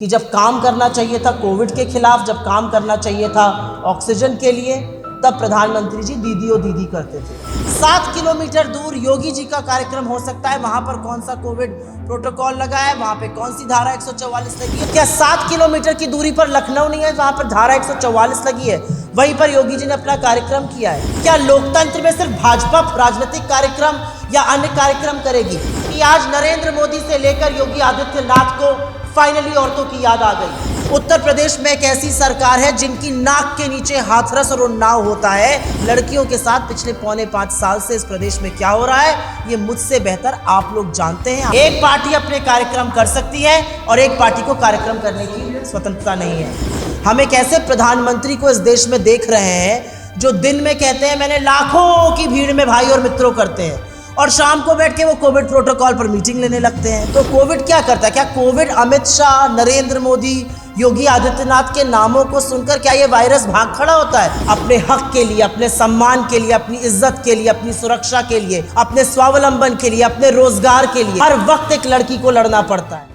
कि जब काम करना चाहिए था कोविड के खिलाफ, जब काम करना चाहिए था ऑक्सीजन के लिए, तब प्रधानमंत्री जी दीदी ओ दीदी करते थे। 7 किलोमीटर दूर योगी जी का कार्यक्रम हो सकता है, वहां पर कौन सा कोविड प्रोटोकॉल लगा है, वहां पे कौन सी धारा 144 लगी है? क्या 7 किलोमीटर की दूरी पर लखनऊ नहीं है जहां पर धारा 144 लगी है? वहीं पर योगी जी ने अपना कार्यक्रम किया है। क्या लोकतंत्र में सिर्फ भाजपा राजनीतिक कार्यक्रम या अन्य कार्यक्रम करेगी? कि आज नरेंद्र मोदी से लेकर योगी आदित्यनाथ को फाइनली औरतों की याद आ गई। उत्तर प्रदेश में एक ऐसी सरकार है जिनकी नाक के नीचे हाथरस और उन्नाव होता है लड़कियों के साथ। पिछले 4.25 साल से इस प्रदेश में क्या हो रहा है ये मुझसे बेहतर आप लोग जानते हैं। एक पार्टी अपने कार्यक्रम कर सकती है और एक पार्टी को कार्यक्रम करने की स्वतंत्रता नहीं है। हम एक ऐसे प्रधानमंत्री को इस देश में देख रहे हैं जो दिन में कहते हैं मैंने लाखों की भीड़ में भाई और मित्रों करते हैं, और शाम को बैठ के वो कोविड प्रोटोकॉल पर मीटिंग लेने लगते हैं। तो कोविड क्या करता है? क्या कोविड अमित शाह, नरेंद्र मोदी, योगी आदित्यनाथ के नामों को सुनकर क्या ये वायरस भाग खड़ा होता है? अपने हक के लिए, अपने सम्मान के लिए, अपनी इज्जत के लिए, अपनी सुरक्षा के लिए, अपने स्वावलंबन के लिए, अपने रोजगार के लिए हर वक्त एक लड़की को लड़ना पड़ता है।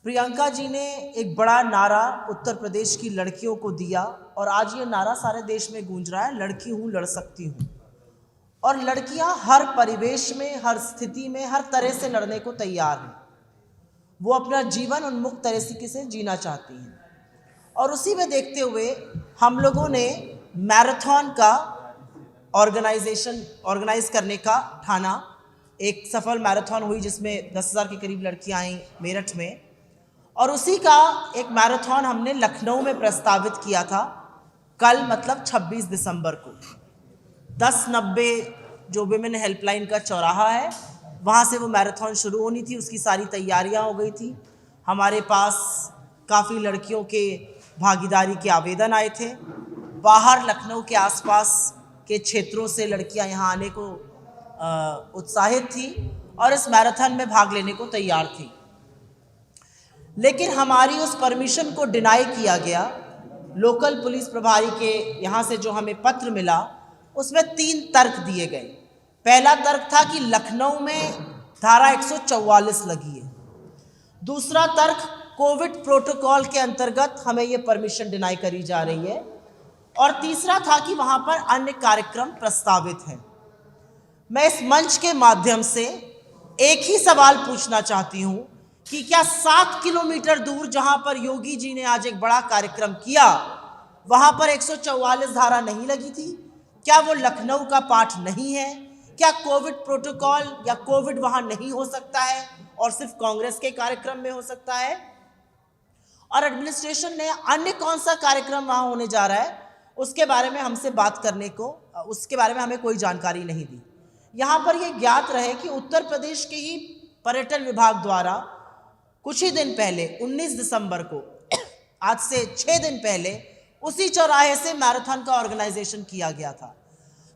प्रियंका जी ने एक बड़ा नारा उत्तर प्रदेश की लड़कियों को दिया और आज ये नारा सारे देश में गूंज रहा है, लड़की हूँ लड़ सकती हूँ। और लड़कियां हर परिवेश में, हर स्थिति में, हर तरह से लड़ने को तैयार हैं। वो अपना जीवन उन्मुक्त तरीके से जीना चाहती हैं। और उसी में देखते हुए हम लोगों ने मैराथन का ऑर्गेनाइज करने का ठाना। एक सफल मैराथन हुई जिसमें 10,000 के करीब लड़कियां आई मेरठ में, और उसी का एक मैराथन हमने लखनऊ में प्रस्तावित किया था कल, मतलब 26 दिसंबर को। 1090 जो विमेन हेल्पलाइन का चौराहा है वहाँ से वो मैराथन शुरू होनी थी। उसकी सारी तैयारियां हो गई थी। हमारे पास काफ़ी लड़कियों के भागीदारी के आवेदन आए थे। बाहर लखनऊ के आसपास के क्षेत्रों से लड़कियां यहाँ आने को उत्साहित थी और इस मैराथन में भाग लेने को तैयार थी। लेकिन हमारी उस परमिशन को डिनाई किया गया। लोकल पुलिस प्रभारी के यहाँ से जो हमें पत्र मिला उसमें 3 तर्क दिए गए। पहला तर्क था कि लखनऊ में धारा 144 लगी है। दूसरा तर्क, कोविड प्रोटोकॉल के अंतर्गत हमें ये परमिशन डिनाई करी जा रही है। और तीसरा था कि वहाँ पर अन्य कार्यक्रम प्रस्तावित हैं। मैं इस मंच के माध्यम से एक ही सवाल पूछना चाहती हूँ कि क्या 7 किलोमीटर दूर जहां पर योगी जी ने आज एक बड़ा कार्यक्रम किया वहां पर 144 धारा नहीं लगी थी? क्या वो लखनऊ का पाठ नहीं है? क्या कोविड प्रोटोकॉल या कोविड वहां नहीं हो सकता है और सिर्फ कांग्रेस के कार्यक्रम में हो सकता है? और एडमिनिस्ट्रेशन ने अन्य कौन सा कार्यक्रम वहां होने जा रहा है उसके बारे में हमसे बात करने को, उसके बारे में हमें कोई जानकारी नहीं दी। यहां पर यह ज्ञात रहे कि उत्तर प्रदेश के ही पर्यटन विभाग द्वारा कुछ ही दिन पहले 19 दिसंबर को, आज से 6 दिन पहले, उसी चौराहे से मैराथन का ऑर्गेनाइजेशन किया गया था।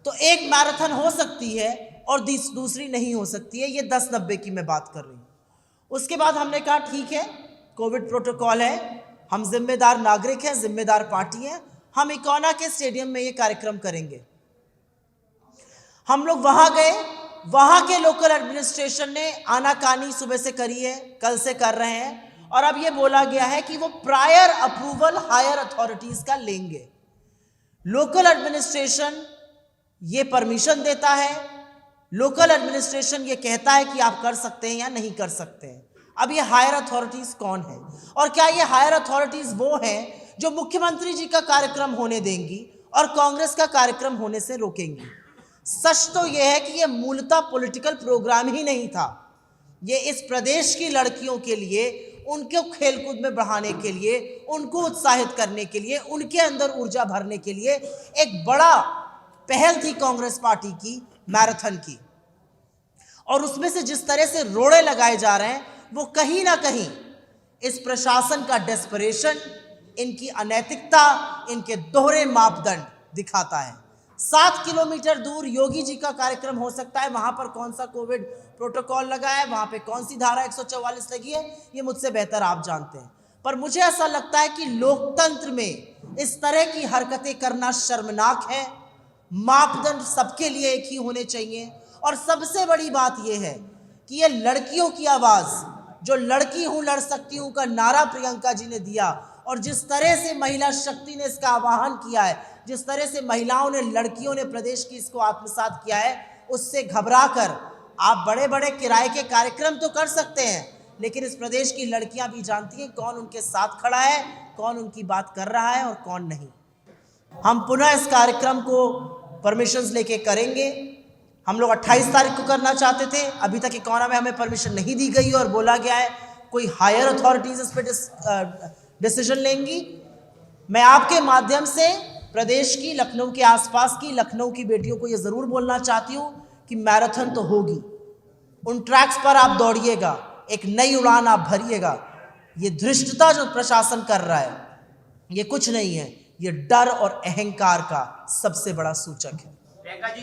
तो एक मैराथन हो सकती है और दूसरी नहीं हो सकती है। ये 1090 की मैं बात कर रही हूँ। उसके बाद हमने कहा ठीक है, कोविड प्रोटोकॉल है, हम जिम्मेदार नागरिक हैं, जिम्मेदार पार्टी हैं, हम इकोना के स्टेडियम में ये कार्यक्रम करेंगे। हम लोग वहां गए। वहां के लोकल एडमिनिस्ट्रेशन ने आनाकानी सुबह से करी है, कल से कर रहे हैं, और अब ये बोला गया है कि वो प्रायर अप्रूवल हायर अथॉरिटीज का लेंगे। लोकल एडमिनिस्ट्रेशन ये परमिशन देता है, लोकल एडमिनिस्ट्रेशन ये कहता है कि आप कर सकते हैं या नहीं कर सकते हैं। अब ये हायर अथॉरिटीज कौन है? और क्या ये हायर अथॉरिटीज वो हैं जो मुख्यमंत्री जी का कार्यक्रम होने देंगी और कांग्रेस का कार्यक्रम होने से रोकेंगी? सच तो यह है कि यह मूलतः पॉलिटिकल प्रोग्राम ही नहीं था। ये इस प्रदेश की लड़कियों के लिए, उनको खेलकूद में बढ़ाने के लिए, उनको उत्साहित करने के लिए, उनके अंदर ऊर्जा भरने के लिए एक बड़ा पहल थी कांग्रेस पार्टी की, मैराथन की। और उसमें से जिस तरह से रोड़े लगाए जा रहे हैं वो कहीं ना कहीं इस प्रशासन का डेस्परेशन, इनकी अनैतिकता, इनके दोहरे मापदंड दिखाता है। 7 किलोमीटर दूर योगी जी का कार्यक्रम हो सकता है, वहां पर कौन सा कोविड प्रोटोकॉल लगा है, वहां पे कौन सी धारा 144 लगी है, ये मुझसे बेहतर आप जानते हैं। पर मुझे ऐसा लगता है कि लोकतंत्र में इस तरह की हरकतें करना शर्मनाक है। मापदंड सबके लिए एक ही होने चाहिए। और सबसे बड़ी बात यह है कि ये लड़कियों की आवाज़, जो लड़की हूँ लड़ सकती हूँ का नारा प्रियंका जी ने दिया, और जिस तरह से महिला शक्ति ने इसका आह्वान किया है, जिस तरह से महिलाओं ने, लड़कियों ने प्रदेश की इसको आत्मसात किया है, उससे घबरा कर आप बड़े बड़े किराए के कार्यक्रम तो कर सकते हैं, लेकिन इस प्रदेश की लड़कियां भी जानती हैं कौन उनके साथ खड़ा है, कौन उनकी बात कर रहा है और कौन नहीं। हम पुनः इस कार्यक्रम को परमिशंस लेके करेंगे। हम लोग 28 तारीख को करना चाहते थे, अभी तक इकोना में हमें परमिशन नहीं दी गई और बोला गया है कोई हायर अथॉरिटीज़ इस पर डिसीजन लेंगी। मैं आपके माध्यम से प्रदेश की, लखनऊ के आसपास की, लखनऊ की बेटियों को ये ज़रूर बोलना चाहती हूँ कि मैराथन तो होगी, उन ट्रैक्स पर आप दौड़िएगा, एक नई उड़ान आप भरिएगा। ये धृष्टता जो प्रशासन कर रहा है, ये कुछ नहीं है, ये डर और अहंकार का सबसे बड़ा सूचक है। प्रियंका जी,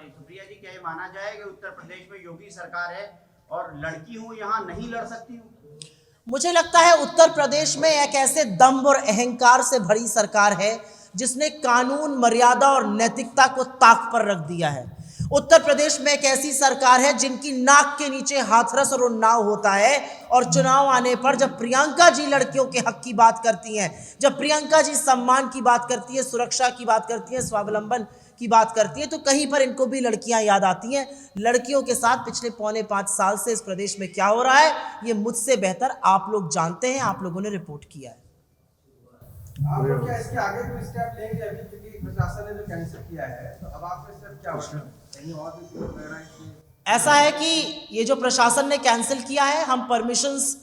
सुप्रिया जी, क्या ये माना जाए कि उत्तर प्रदेश में योगी सरकार है और लड़की हूँ यहाँ नहीं लड़ सकती हूँ? मुझे लगता है उत्तर प्रदेश में एक ऐसे दम्भ और अहंकार से भरी सरकार है जिसने कानून, मर्यादा और नैतिकता को ताक पर रख दिया है। उत्तर प्रदेश में एक ऐसी सरकार है जिनकी नाक के नीचे हाथरस और उन्नाव होता है, और चुनाव आने पर जब प्रियंका जी लड़कियों के हक की बात करती हैं, जब प्रियंका जी सम्मान की बात करती है, सुरक्षा की बात करती है, स्वावलंबन की बात करती है, तो कहीं पर इनको भी लड़कियां याद आती हैं। लड़कियों के साथ पिछले 4.25 साल से इस प्रदेश में क्या हो रहा है, ये मुझसे बेहतर आप लोग जानते हैं, आप लोगों ने रिपोर्ट किया है। आप लोग क्या इसके आगे कोई स्टेप लेंगे? अभी क्योंकि प्रशासन ने जो कैंसिल किया है, तो अब आपका स्टेप क्या होगा? कहीं और भी लग रहा है इसमें? ऐसा है कि ये जो प्रशासन ने कैंसिल किया है, हम परमिशंस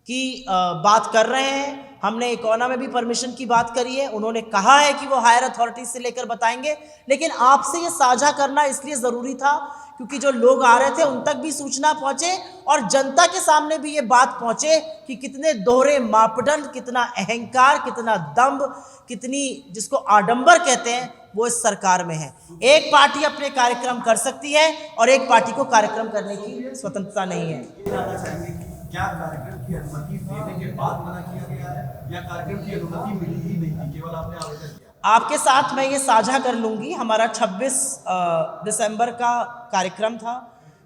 की बात कर रहे हैं। हमने इकोना में भी परमिशन की बात करी है, उन्होंने कहा है कि वो हायर अथॉरिटी से लेकर बताएंगे, लेकिन आपसे ये साझा करना इसलिए ज़रूरी था क्योंकि जो लोग आ रहे थे उन तक भी सूचना पहुंचे और जनता के सामने भी ये बात पहुंचे कि कितने दोहरे मापदंड, कितना अहंकार, कितना दंभ, कितनी जिसको आडंबर कहते हैं वो इस सरकार में है। एक पार्टी अपने कार्यक्रम कर सकती है और एक पार्टी को कार्यक्रम करने की स्वतंत्रता नहीं है। क्या कार्यक्रम की अनुमति देने के बाद मना किया गया है या कार्यक्रम की अनुमति मिली ही नहीं थी, केवल आपने आवेदन किया? आपके साथ मैं ये साझा कर लूँगी, हमारा 26 दिसंबर का कार्यक्रम था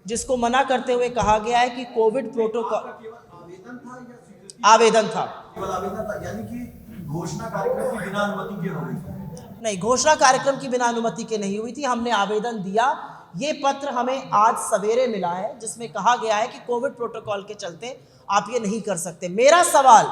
जिसको मना करते हुए कहा गया है कि कोविड प्रोटोकॉल। आवेदन था या स्वीकृति? आवेदन था। केवल आवेदन था, यानी कि घोषणा कार्यक्रम की बिना अनुमति के हो गई थी? नहीं, घोषणा कार्यक्रम की बिना अनुमति के नहीं हुई थी, हमने आवेदन दिया। ये पत्र हमें आज सवेरे मिला है जिसमें कहा गया है कि कोविड प्रोटोकॉल के चलते आप ये नहीं कर सकते। मेरा सवाल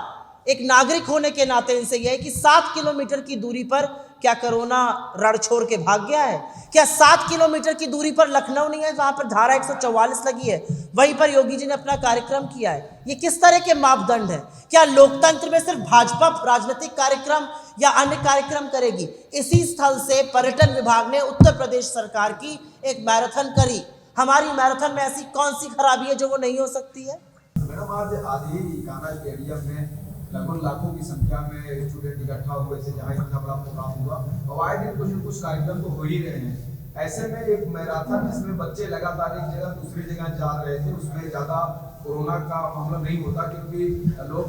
एक नागरिक होने के नाते इनसे यह है कि 7 किलोमीटर की दूरी पर क्या कोरोना रण छोड़ के भाग गया है? क्या 7 किलोमीटर की दूरी पर लखनऊ नहीं है जहां पर धारा 144 लगी है? वहीं पर योगी जी ने अपना कार्यक्रम किया है। ये किस तरह के मापदंड है? क्या लोकतंत्र में सिर्फ भाजपा राजनीतिक कार्यक्रम या अन्य कार्यक्रम करेगी? इसी स्थल से पर्यटन विभाग ने उत्तर प्रदेश सरकार की एक मैराथन करी। हमारी मैराथन में ऐसी कौन सी खराबी है जो वो नहीं हो सकती है? मैडम, आज ही कान्हा स्टेडियम में लगभग लाखों की संख्या में स्टूडेंट इकट्ठा हुए थे, जहाँ इतना बड़ा प्रोग्राम हुआ, और आए दिन कुछ न कुछ कार्यक्रम तो हो ही रहे हैं। ऐसे में एक मैराथन जिसमें बच्चे लगातार एक जगह दूसरी जगह जा रहे थे, उसमें ज़्यादा कोरोना का मामला नहीं होता क्योंकि लोग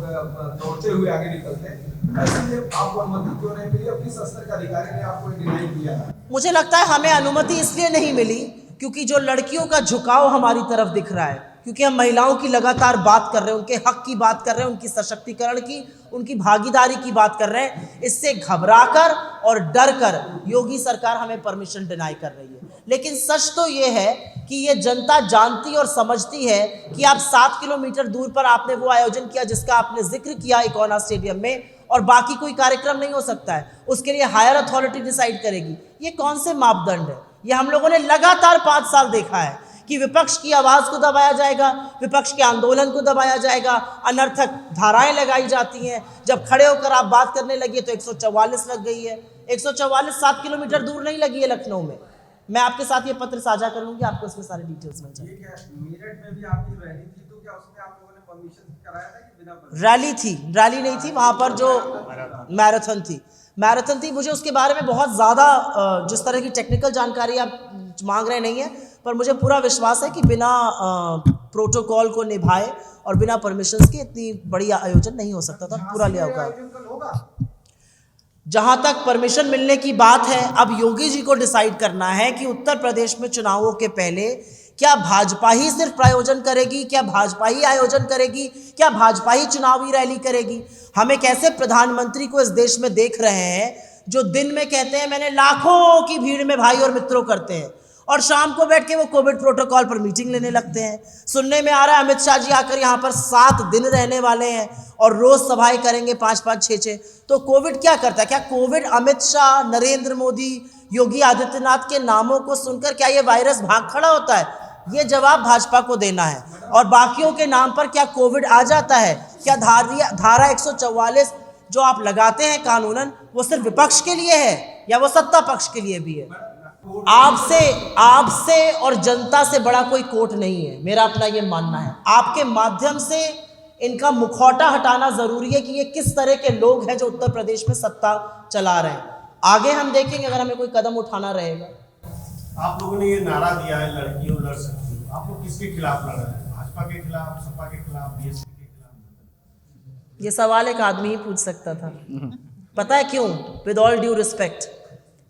दौड़ते हुए आगे निकलते हैं। ऐसे में आपको अनुमति क्यों नहीं मिली? किस स्तर का अधिकारी ने आपको डिनाई किया? मुझे लगता है हमें अनुमति इसलिए नहीं मिली क्योंकि जो लड़कियों का झुकाव हमारी तरफ दिख रहा है, क्योंकि हम महिलाओं की लगातार बात कर रहे हैं, उनके हक की बात कर रहे हैं, उनकी सशक्तिकरण की, उनकी भागीदारी की बात कर रहे हैं। इससे घबराकर और डर कर योगी सरकार हमें परमिशन डिनाई कर रही है। लेकिन सच तो ये है कि ये जनता जानती और समझती है कि आप 7 किलोमीटर दूर पर आपने वो आयोजन किया जिसका आपने जिक्र किया इकोना स्टेडियम में, और बाकी कोई कार्यक्रम नहीं हो सकता है, उसके लिए हायर अथॉरिटी डिसाइड करेगी। ये कौन से मापदंड है? ये हम लोगों ने लगातार 5 साल देखा है कि विपक्ष की आवाज़ को दबाया जाएगा, विपक्ष के आंदोलन को दबाया जाएगा, अनर्थक धाराएं लगाई जाती हैं। जब खड़े होकर आप बात करने लगी तो 144 लग गई है। 144 7 किलोमीटर दूर नहीं लगी है लखनऊ में। मैं आपके साथ ये पत्र साझा करूंगी, आपको इसमें सारे डिटेल्स मिल जाएंगे। मेरठ में भी आपकी रैली थी, तो क्या उसमें आप लोगों ने परमिशन कराया था कि बिना परमिशन? रैली थी, रैली नहीं थी, वहाँ पर जो मैराथन थी। मुझे उसके बारे में बहुत ज़्यादा जिस तरह की टेक्निकल जानकारी आप मांग रहे नहीं है, पर मुझे पूरा विश्वास है कि बिना प्रोटोकॉल को निभाए और बिना परमिशंस के इतनी बड़ी आयोजन नहीं हो सकता था। पूरा लिया होगा। जहां तक परमिशन मिलने की बात है, अब योगी जी को डिसाइड करना है कि उत्तर प्रदेश में चुनावों के पहले क्या भाजपा ही सिर्फ प्रायोजन करेगी? क्या भाजपा ही आयोजन करेगी? क्या भाजपा ही चुनावी रैली करेगी? हम एक ऐसे प्रधानमंत्री को इस देश में देख रहे हैं जो दिन में कहते हैं मैंने लाखों की भीड़ में भाई और मित्रों करते हैं, और शाम को बैठ के वो कोविड प्रोटोकॉल पर मीटिंग लेने लगते हैं। सुनने में आ रहा है अमित शाह जी आकर यहाँ पर 7 दिन रहने वाले हैं और रोज सभाएं करेंगे 5-5, 6-6। तो कोविड क्या करता है? क्या कोविड अमित शाह, नरेंद्र मोदी, योगी आदित्यनाथ के नामों को सुनकर क्या ये वायरस भाग खड़ा होता है? ये जवाब भाजपा को देना है। और बाकियों के नाम पर क्या कोविड आ जाता है? क्या धारा 144 जो आप लगाते हैं कानूनन, वो सिर्फ विपक्ष के लिए है या वो सत्ता पक्ष के लिए भी है? आपसे और जनता से बड़ा कोई कोर्ट नहीं है, मेरा अपना ये मानना है। आपके माध्यम से इनका मुखौटा हटाना जरूरी है कि ये किस तरह के लोग हैं जो उत्तर प्रदेश में सत्ता चला रहे हैं। आगे हम देखेंगे अगर हमें कोई कदम उठाना रहेगा। आप लोगों ने ये नारा दिया है लड़कियों लड़ सकती हो, आप लोग किसके खिलाफ लड़ रहे हैं? भाजपा के खिलाफ, सपा के खिलाफ, बीएसपी के खिलाफ? ये सवाल एक आदमी ही पूछ सकता था। पता है क्यों? विद ऑल ड्यू रिस्पेक्ट,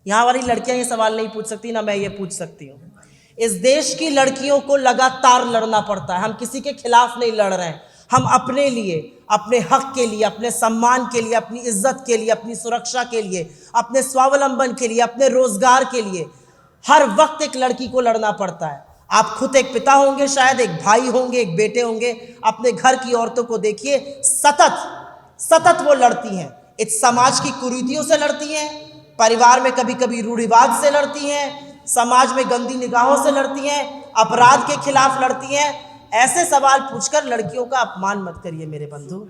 यहाँ वाली लड़कियां ये सवाल नहीं पूछ सकती, ना मैं ये पूछ सकती हूँ। इस देश की लड़कियों को लगातार लड़ना पड़ता है। हम किसी के खिलाफ नहीं लड़ रहे हैं, हम अपने लिए, अपने हक के लिए, अपने सम्मान के लिए, अपनी इज्जत के लिए, अपनी सुरक्षा के लिए, अपने स्वावलंबन के लिए, अपने रोजगार के लिए हर वक्त एक लड़की को लड़ना पड़ता है। आप खुद एक पिता होंगे, शायद एक भाई होंगे, एक बेटे होंगे, अपने घर की औरतों को देखिए, सतत वो लड़ती हैं। इस समाज की कुरीतियों से लड़ती हैं, परिवार में कभी कभी रूढ़िवाद से लड़ती हैं, समाज में गंदी निगाहों से लड़ती हैं, अपराध के खिलाफ लड़ती हैं। ऐसे सवाल पूछकर लड़कियों का अपमान मत करिए मेरे बंधु।